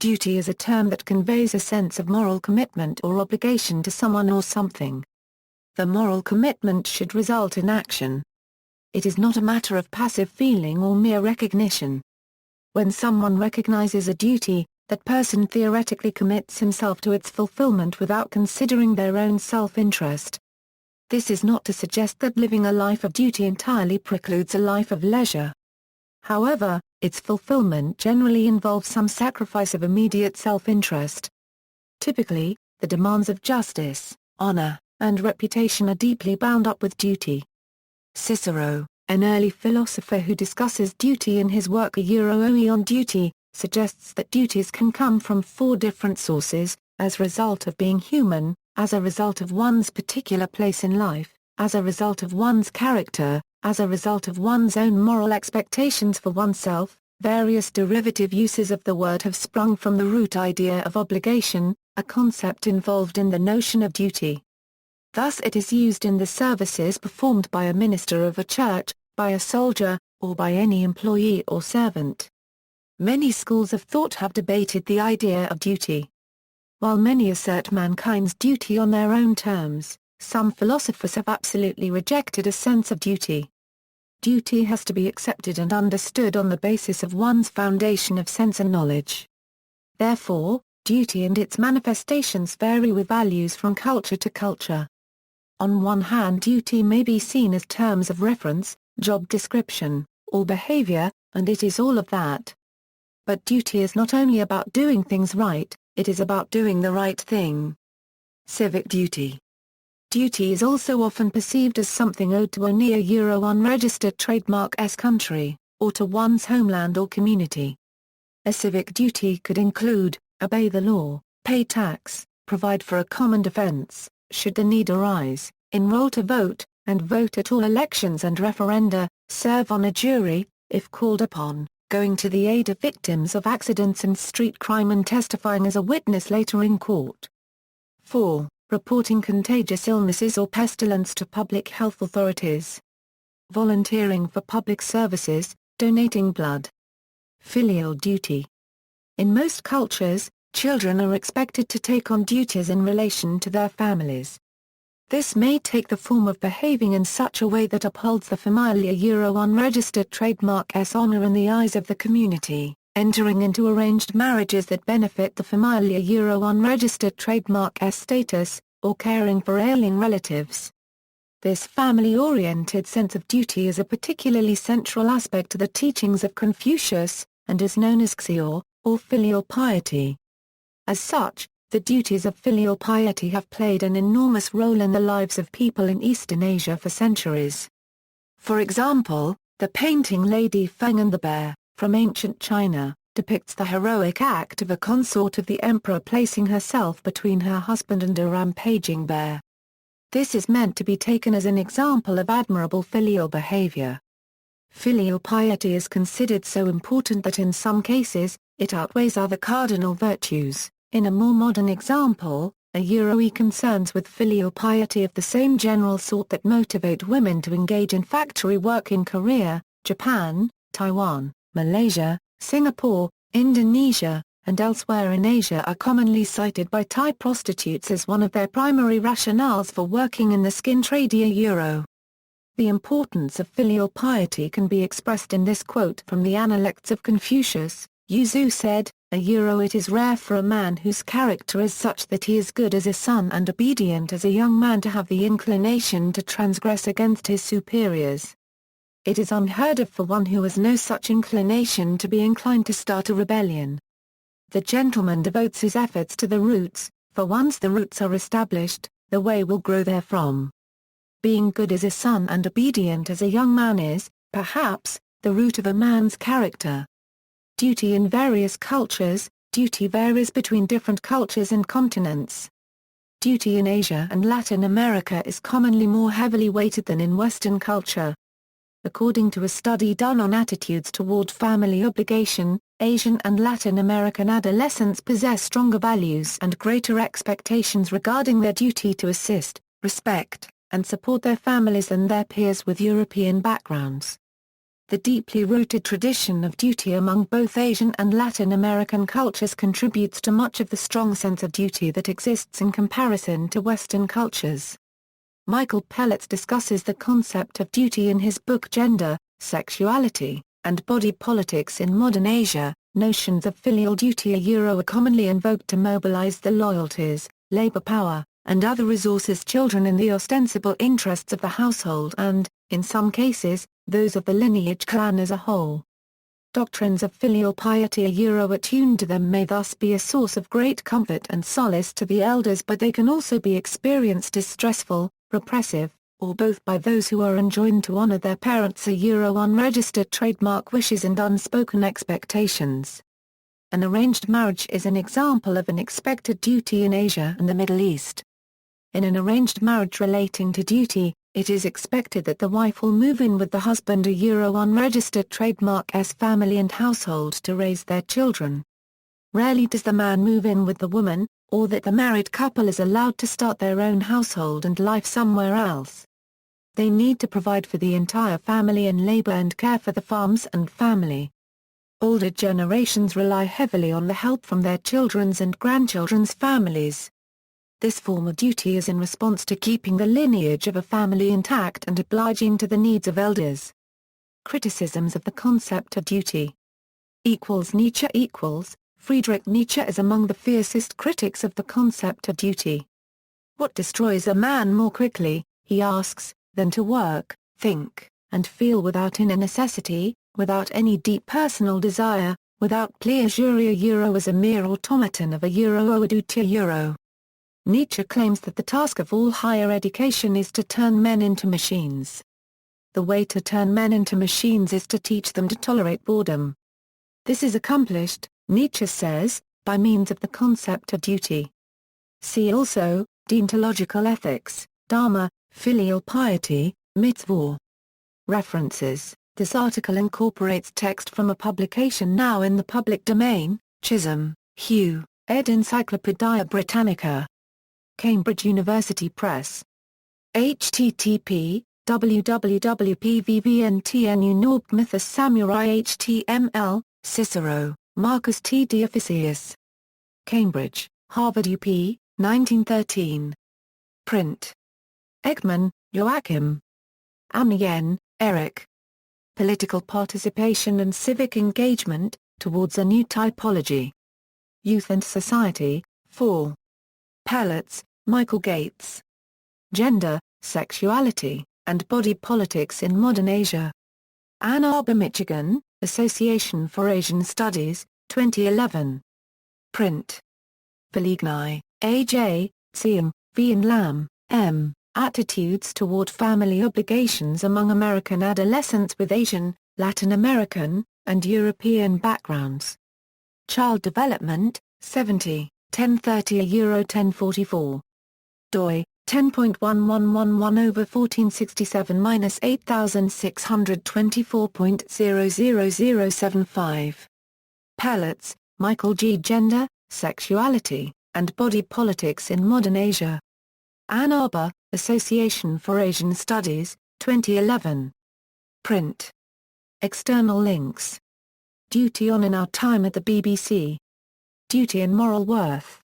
Duty is a term that conveys a sense of moral commitment or obligation to someone or something. The moral commitment should result in action. It is not a matter of passive feeling or mere recognition. When someone recognizes a duty, that person theoretically commits himself to its fulfillment without considering their own self-interest. This is not to suggest that living a life of duty entirely precludes a life of leisure. However, its fulfillment generally involves some sacrifice of immediate self-interest. Typically, the demands of justice, honor, and reputation are deeply bound up with duty. Cicero, an early philosopher who discusses duty in his work Oe on Duty, suggests that duties can come from 4 different sources: as a result of being human, as a result of one's particular place in life, as a result of one's character, as a result of one's own moral expectations for oneself. Various derivative uses of the word have sprung from the root idea of obligation, a concept involved in the notion of duty. Thus it is used in the services performed by a minister of a church, by a soldier, or by any employee or servant. Many schools of thought have debated the idea of duty. While many assert mankind's duty on their own terms, some philosophers have absolutely rejected a sense of duty. Duty has to be accepted and understood on the basis of one's foundation of sense and knowledge. Therefore, duty and its manifestations vary with values from culture to culture. On one hand, duty may be seen as terms of reference, job description, or behavior, and it is all of that. But duty is not only about doing things right, it is about doing the right thing. Civic duty. Duty is also often perceived as something owed to a unregistered trademark country, or to one's homeland or community. A civic duty could include, obey the law, pay tax, provide for a common defense, should the need arise, enroll to vote, and vote at all elections and referenda, serve on a jury, if called upon, going to the aid of victims of accidents and street crime and testifying as a witness later in court. 4. Reporting contagious illnesses or pestilence to public health authorities. Volunteering for public services, donating blood. Filial duty. In most cultures, children are expected to take on duties in relation to their families. This may take the form of behaving in such a way that upholds the familia unregistered trademark's honor in the eyes of the community, entering into arranged marriages that benefit the familia unregistered trademark's status, or caring for ailing relatives. This family-oriented sense of duty is a particularly central aspect to the teachings of Confucius, and is known as Xiao, or filial piety. As such, the duties of filial piety have played an enormous role in the lives of people in Eastern Asia for centuries. For example, the painting Lady Feng and the Bear, from ancient China, depicts the heroic act of a consort of the emperor placing herself between her husband and a rampaging bear. This is meant to be taken as an example of admirable filial behavior. Filial piety is considered so important that in some cases, it outweighs other cardinal virtues. In a more modern example, a concerns with filial piety of the same general sort that motivate women to engage in factory work in Korea, Japan, Taiwan, Malaysia, Singapore, Indonesia, and elsewhere in Asia are commonly cited by Thai prostitutes as one of their primary rationales for working in the skin trade. The importance of filial piety can be expressed in this quote from the Analects of Confucius. Yuzu said, it is rare for a man whose character is such that he is good as a son and obedient as a young man to have the inclination to transgress against his superiors. It is unheard of for one who has no such inclination to be inclined to start a rebellion. The gentleman devotes his efforts to the roots, for once the roots are established, the way will grow therefrom. Being good as a son and obedient as a young man is, perhaps, the root of a man's character. Duty in various cultures. Duty varies between different cultures and continents. Duty in Asia and Latin America is commonly more heavily weighted than in Western culture. According to a study done on attitudes toward family obligation, Asian and Latin American adolescents possess stronger values and greater expectations regarding their duty to assist, respect, and support their families than their peers with European backgrounds. The deeply rooted tradition of duty among both Asian and Latin American cultures contributes to much of the strong sense of duty that exists in comparison to Western cultures. Michael Pelletz discusses the concept of duty in his book Gender, Sexuality, and Body Politics in Modern Asia. Notions of filial duty are commonly invoked to mobilize the loyalties, labor power, and other resources children in the ostensible interests of the household and, in some cases, those of the lineage clan as a whole. Doctrines of filial piety attuned to them may thus be a source of great comfort and solace to the elders, but they can also be experienced as stressful, repressive, or both by those who are enjoined to honor their parents' unregistered trademark wishes and unspoken expectations. An arranged marriage is an example of an expected duty in Asia and the Middle East. In an arranged marriage relating to duty, it is expected that the wife will move in with the husband unregistered trademark as family and household to raise their children. Rarely does the man move in with the woman, or that the married couple is allowed to start their own household and life somewhere else. They need to provide for the entire family and labor and care for the farms and family. Older generations rely heavily on the help from their children's and grandchildren's families. This form of duty is in response to keeping the lineage of a family intact and obliging to the needs of elders. Criticisms of the concept of duty. Nietzsche Friedrich Nietzsche is among the fiercest critics of the concept of duty. What destroys a man more quickly, he asks, than to work, think, and feel without inner necessity, without any deep personal desire, without pleasure as a mere automaton of a duty. Nietzsche claims that the task of all higher education is to turn men into machines. The way to turn men into machines is to teach them to tolerate boredom. This is accomplished, Nietzsche says, by means of the concept of duty. See also, Deontological ethics, Dharma, filial piety, mitzvah. References. This article incorporates text from a publication now in the public domain, Chisholm, Hugh, ed. Encyclopædia Britannica. Cambridge University Press. http www.pvvntnu Norpmythus Samurai HTML, Cicero, Marcus T. de Officiis. Cambridge, Harvard UP, 1913. Print. Ekman, Joachim. Amien, Eric. Political Participation and Civic Engagement, Towards a New Typology. Youth and Society, 4. Pelletz, Michael Gates. Gender, Sexuality, and Body Politics in Modern Asia. Ann Arbor, Michigan, Association for Asian Studies, 2011. Print. Feligni, A.J., Tsiem, V. and Lam, M. Attitudes Toward Family Obligations Among American Adolescents with Asian, Latin American, and European Backgrounds. Child Development, 70, 1030 1044. doi, 10.1111/1467-8624.00075. Pelletz, Michael G. Gender, Sexuality, and Body Politics in Modern Asia. Ann Arbor, Association for Asian Studies, 2011. Print. External links. Duty on In Our Time at the BBC. Duty and Moral Worth.